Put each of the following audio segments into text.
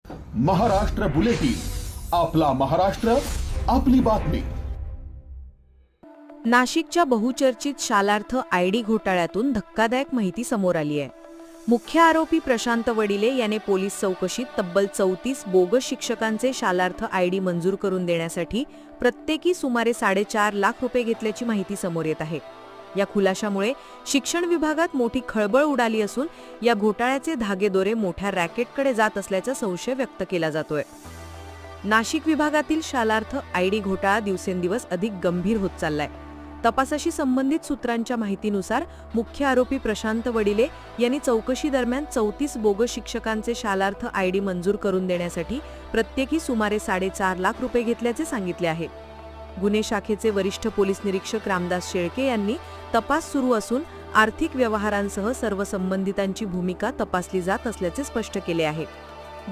Maharashtra bulletin, आपला महाराष्ट्र, आपली बातमी। नाशिकच्या बहुचर्चित शालार्थ आयडी घोटाळ्यातून धक्कादायक माहिती समोर आली आहे। मुख्य आरोपी प्रशांत वडिले याने पोलीस चौकशीत तब्बल 34 बोगस शिक्षकांचे शालार्थ आयडी मंजूर करून देण्यासाठी प्रत्येकी सुमारे 4.5 लाख रुपये घेतल्याची माहिती समोर येत आहे। या खुलाशामुळे शिक्षण विभागात मोठी खळबळ उडाली असून या घोटाळ्याचे धागेदोरे मोठ्या रॅकेटकडे जात असल्याचा संशय व्यक्त केला जातोय। नाशिक विभागातील शालार्थ आयडी घोटाळा दिवसेंदिवस अधिक गंभीर होत चाललाय। तपासाशी संबंधित सूत्रांच्या माहितीनुसार मुख्य आरोपी प्रशांत वडिले यांनी चौकशी दरम्यान 34 बोगस शिक्षकांचे शालार्थ आयडी मंजूर करून देण्यासाठी प्रत्येकी सुमारे 4.5 लाख रुपये घेतल्याचे सांगितले आहे। गुन्हे शाखेचे वरिष्ठ पोलीस निरीक्षक रामदास शेळके यांनी तपास सुरू असून आर्थिक व्यवहारांसह सर्व संबंधितांची भूमिका तपासली जात असल्याचे स्पष्ट केले आहे।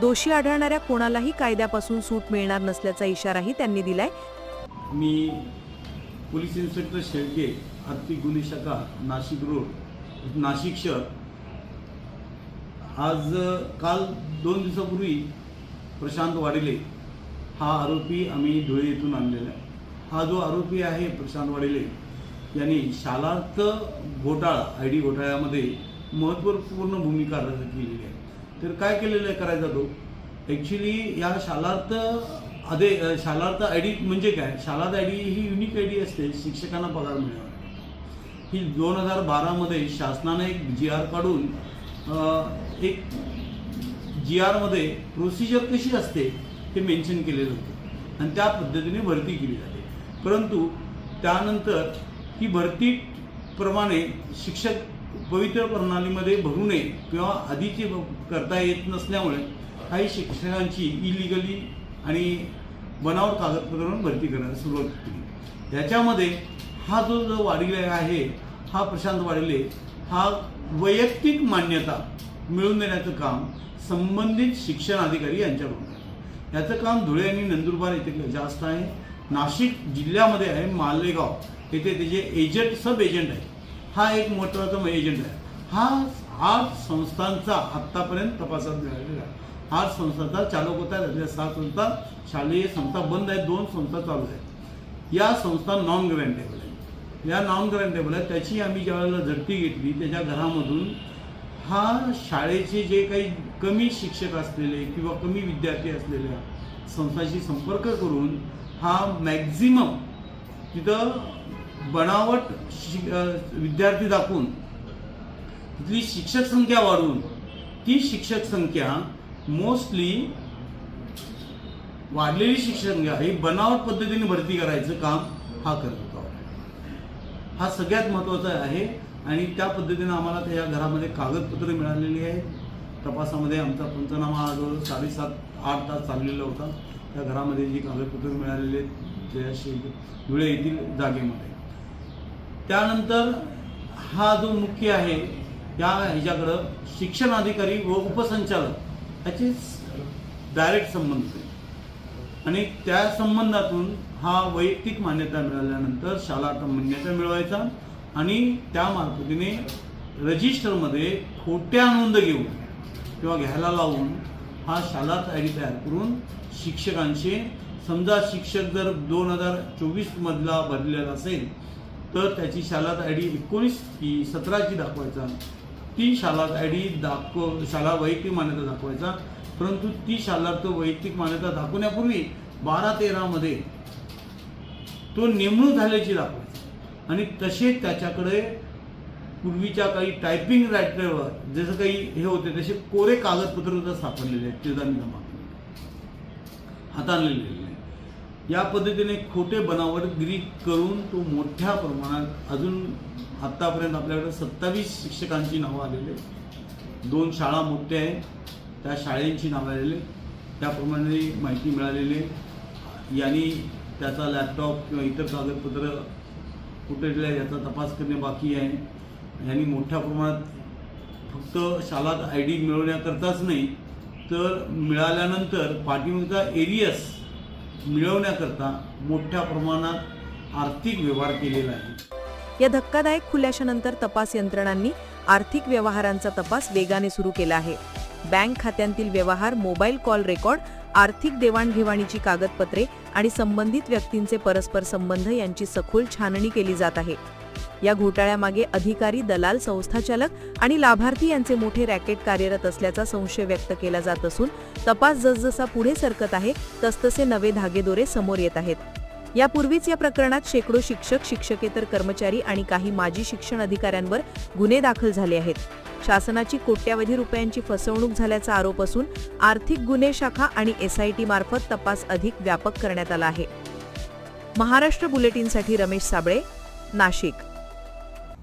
दोषी आढळणाऱ्या कोणालाही कायद्यापासून सूट मिळणार नसल्याचा इशाराही त्यांनी दिलाय। मी पोलीस इन्स्पेक्टर शेळके, आर्थिक गुन्हे शाखा, नाशिक रोड, नाशिक शहर। काल 2 दिवसापूर्वी प्रशांत वाडिले हा आरोपी आम्ही धुळे येथून आणलेला आहे। हा जो आरोपी आहे प्रशांत वाडिले यांनी शालार्थ घोटाळा आयडी घोटाळ्यामध्ये महत्त्वपूर्ण भूमिका केलेली आहे। तर काय केलेलं आहे करायचा तो ॲक्च्युली या शालार्थ आयडी म्हणजे काय? शालार्थ आयडी ही युनिक आयडी असते, शिक्षकांना पगार मिळणार। ही 2012 मध्ये शासनाने एक GR काढून एक GR मध्ये प्रोसिजर कशी असते हे मेन्शन केलेलं होतं आणि त्या पद्धतीने भरती केली जाते। परंतु त्यानंतर ही भरती प्रमाणे शिक्षक पवित्र प्रणालीमध्ये भरू नये किंवा आधीचे करता येत नसल्यामुळे काही शिक्षकांची इलिगली आणि बनावट कागदपत्रांवर भरती करायला सुरुवात केली। याच्यामध्ये हा जो वाडिले आहे, हा प्रशांत वाडिले हा वैयक्तिक मान्यता मिळवून देण्याचं काम संबंधित शिक्षण अधिकारी यांच्याकडून आहे। याचं काम धुळे आणि नंदुरबार येथे जास्त आहे। नाशिक जिल्ह्यामध्ये आहे, मालेगाव येथे त्याचे एजंट, सब एजंट आहे। हा एक महत्त्वाचा एजंट आहे। हा 8 संस्थांचा आत्तापर्यंत तपासात मिळालेला आहे। 8 संस्थांचा चालक होता, त्यातल्या 7 संस्था शालेय संस्था बंद आहेत, 2 संस्था चालू आहेत। या संस्था नॉन ग्रँटेबल आहेत। या नॉन ग्रँटेबल आहेत, त्याची आम्ही ज्यावेळेला झडती घेतली त्याच्या घरामधून हा शाळेचे जे काही कमी शिक्षक असलेले किंवा कमी विद्यार्थी असलेल्या संस्थांशी संपर्क करून हा मॅक्झिमम तिथं बनावट विद्यार्थी दाखवून तिथली शिक्षक संख्या वाढवून ती शिक्षक संख्या मोस्टली वाढलेली शिक्षक संख्या ही बनावट पद्धतीने भरती करायचं काम हा करत होता। हा सगळ्यात महत्त्वाचा आहे आणि त्या पद्धतीने आम्हाला त्या घरामध्ये कागदपत्र मिळालेली आहेत। तपासामध्ये आमचा पंचनामा जो 7.5-8 तास चाललेला होता। त्या घरामध्ये जी कागदपत्र मिळालेली आहेत धुळे येथील जागेमध्ये। त्यानंतर हा जो मुख्य आहे या ह्याच्याकडं शिक्षण अधिकारी व उपसंचालक याचे डायरेक्ट संबंध आहेत आणि त्या संबंधातून हा वैयक्तिक मान्यता मिळाल्यानंतर शालार्थ मान्यता मिळवायचा आणि त्या मार्फतीने रजिस्टरमध्ये खोट्या नोंद घेऊन किंवा घ्यायला लावून हा शालार्थ आयडी तयार करून शिक्षकांचे, समजा शिक्षक जर 2024 मधला भरलेला असेल तर त्याची शालार्थ आयडी 19 की 17ची दाखवायचा, ती शालार्थ आयडी शाला वैयक्तिक मान्यता दाखवायचा। परंतु ती शालार्थ वैयक्तिक मान्यता दाखवण्यापूर्वी 12-13 मध्ये तो नेमणूक झाल्याची दाखवायचा आणि तसे त्याच्याकडे पूर्वीच्या काही टायपिंग रायटरवर जसं काही हे होते तसे कोरे कागदपत्र सुद्धा सापडलेले आहेत, ते जमा हाताळलेले। या पद्धतीने खोटे बनावटगिरी करून तो मोठ्या प्रमाणात अजून आत्तापर्यंत आपल्याकडे 27 शिक्षकांची नावं आलेले, 2 शाळा मोठ्या आहेत त्या शाळेंची नावं आलेले, त्याप्रमाणे माहिती मिळालेली। यांनी त्याचा लॅपटॉप किंवा इतर कागदपत्र कुठे याचा तपास करणे बाकी आहे। यांनी मोठ्या प्रमाणात फक्त शालार्थ आयडी मिळवण्याकरताच नाही तर मिळाल्यानंतर पाठीमागचा एरियस मिळवण्याकरता मोठ्या प्रमाणात आर्थिक व्यवहार केलेला आहे। या धक्कादायक खुलाशानंतर तपास यंत्रणांनी आर्थिक व्यवहारांचा तपास वेगाने सुरू केला आहे। बँक खात्यांतील व्यवहार, मोबाईल कॉल रेकॉर्ड, आर्थिक देवाणघेवाणीची कागदपत्रे आणि संबंधित व्यक्तींचे परस्पर संबंध यांची सखोल छाननी केली जात आहे. या घोटाळ्यामागे अधिकारी, दलाल, संस्थाचालक आणि लाभार्थी यांचे मोठे रॅकेट कार्यरत असल्याचा संशय व्यक्त केला जात असून तपास जसजसा पुढे सरकत आहे तसतसे नवे धागेदोरे समोर येत आहेत. यापूर्वीच या प्रकरणात शेकडो शिक्षक, शिक्षकेतर कर्मचारी आणि काही माजी शिक्षण अधिकाऱ्यांवर गुन्हे दाखल झाले आहेत. शासनाची कोट्यावधी रुपयांची फसवणूक झाल्याचा आरोप असून आर्थिक गुन्हे शाखा आणि SIT मार्फत तपास अधिक व्यापक करण्यात आला आहे. महाराष्ट्र बुलेटिनसाठी रमेश साबळे, नाशिक.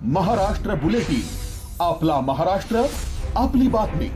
महाराष्ट्र बुलेटिन, आपला महाराष्ट्र, आपली बातमी.